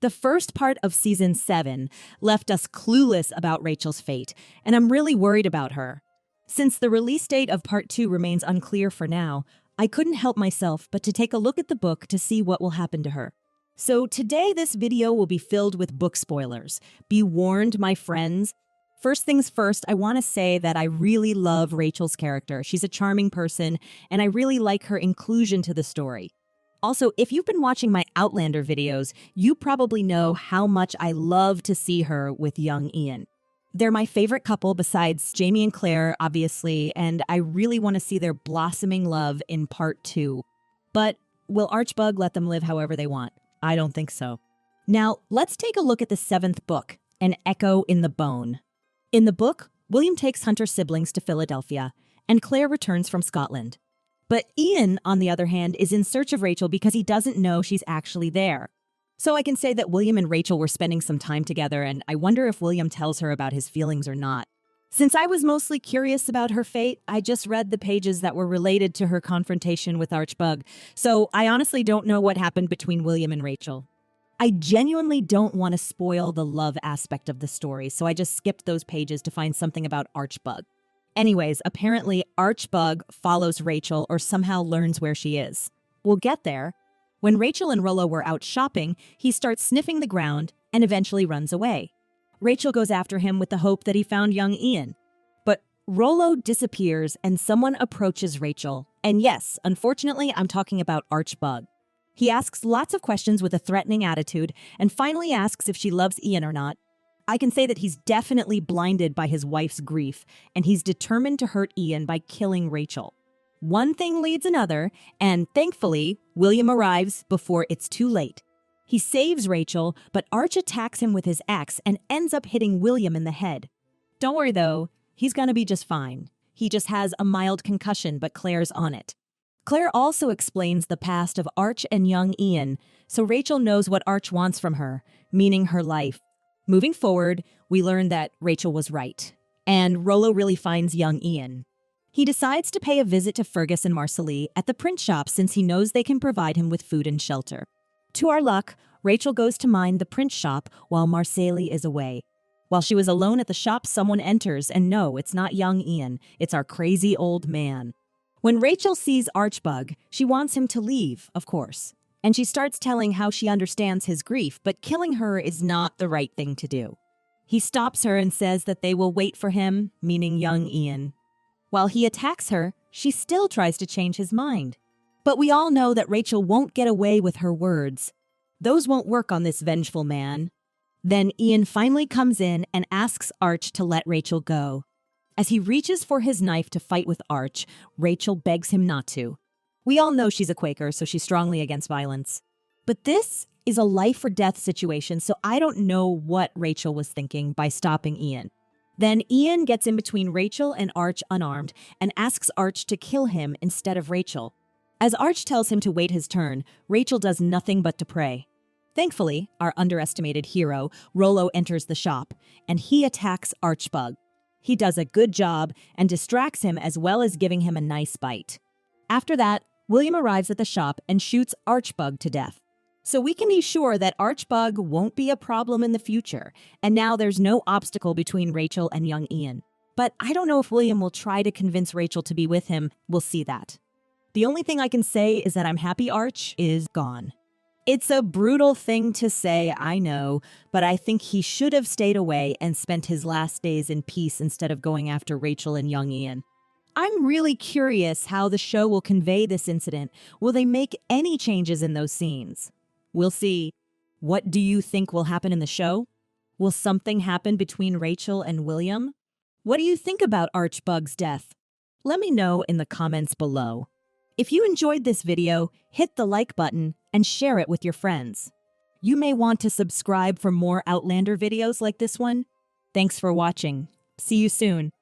The first part of season 7 left us clueless about Rachel's fate, and I'm really worried about her. Since the release date of part 2 remains unclear for now, I couldn't help myself but to take a look at the book to see what will happen to her. So today this video will be filled with book spoilers. Be warned, my friends. First things first, I want to say that I really love Rachel's character. She's a charming person, and I really like her inclusion to the story. Also, if you've been watching my Outlander videos, you probably know how much I love to see her with young Ian. They're my favorite couple besides Jamie and Claire, obviously, and I really want to see their blossoming love in part 2. But will Archbug let them live however they want? I don't think so. Now, let's take a look at the 7th book, An Echo in the Bone. In the book, William takes Hunter's siblings to Philadelphia, and Claire returns from Scotland. But Ian, on the other hand, is in search of Rachel because he doesn't know she's actually there. So I can say that William and Rachel were spending some time together, and I wonder if William tells her about his feelings or not. Since I was mostly curious about her fate, I just read the pages that were related to her confrontation with Archbug, so I honestly don't know what happened between William and Rachel. I genuinely don't want to spoil the love aspect of the story, so I just skipped those pages to find something about Archbug. Anyways, apparently Archbug follows Rachel or somehow learns where she is. We'll get there. When Rachel and Rollo were out shopping, he starts sniffing the ground and eventually runs away. Rachel goes after him with the hope that he found young Ian. But Rollo disappears and someone approaches Rachel. And yes, unfortunately, I'm talking about Archbug. He asks lots of questions with a threatening attitude and finally asks if she loves Ian or not. I can say that he's definitely blinded by his wife's grief, and he's determined to hurt Ian by killing Rachel. One thing leads another, and thankfully, William arrives before it's too late. He saves Rachel, but Arch attacks him with his axe and ends up hitting William in the head. Don't worry though, he's gonna be just fine. He just has a mild concussion, but Claire's on it. Claire also explains the past of Arch and young Ian, so Rachel knows what Arch wants from her, meaning her life. Moving forward, we learn that Rachel was right, and Rollo really finds young Ian. He decides to pay a visit to Fergus and Marcelie at the print shop since he knows they can provide him with food and shelter. To our luck, Rachel goes to mind the print shop while Marcelie is away. While she was alone at the shop, someone enters, and no, it's not young Ian, it's our crazy old man. When Rachel sees Archbug, she wants him to leave, of course. And she starts telling how she understands his grief, but killing her is not the right thing to do. He stops her and says that they will wait for him, meaning young Ian. While he attacks her, she still tries to change his mind. But we all know that Rachel won't get away with her words. Those won't work on this vengeful man. Then Ian finally comes in and asks Arch to let Rachel go. As he reaches for his knife to fight with Arch, Rachel begs him not to. We all know she's a Quaker, so she's strongly against violence. But this is a life or death situation, so I don't know what Rachel was thinking by stopping Ian. Then Ian gets in between Rachel and Arch unarmed and asks Arch to kill him instead of Rachel. As Arch tells him to wait his turn, Rachel does nothing but to pray. Thankfully, our underestimated hero, Rollo, enters the shop, and he attacks Archbug. He does a good job and distracts him as well as giving him a nice bite. After that, William arrives at the shop and shoots Archbug to death. So we can be sure that Archbug won't be a problem in the future, and now there's no obstacle between Rachel and young Ian. But I don't know if William will try to convince Rachel to be with him. We'll see that. The only thing I can say is that I'm happy Arch is gone. It's a brutal thing to say, I know, but I think he should have stayed away and spent his last days in peace instead of going after Rachel and young Ian. I'm really curious how the show will convey this incident. Will they make any changes in those scenes? We'll see. What do you think will happen in the show? Will something happen between Rachel and William? What do you think about Archbug's death? Let me know in the comments below. If you enjoyed this video, hit the like button and share it with your friends. You may want to subscribe for more Outlander videos like this one. Thanks for watching. See you soon.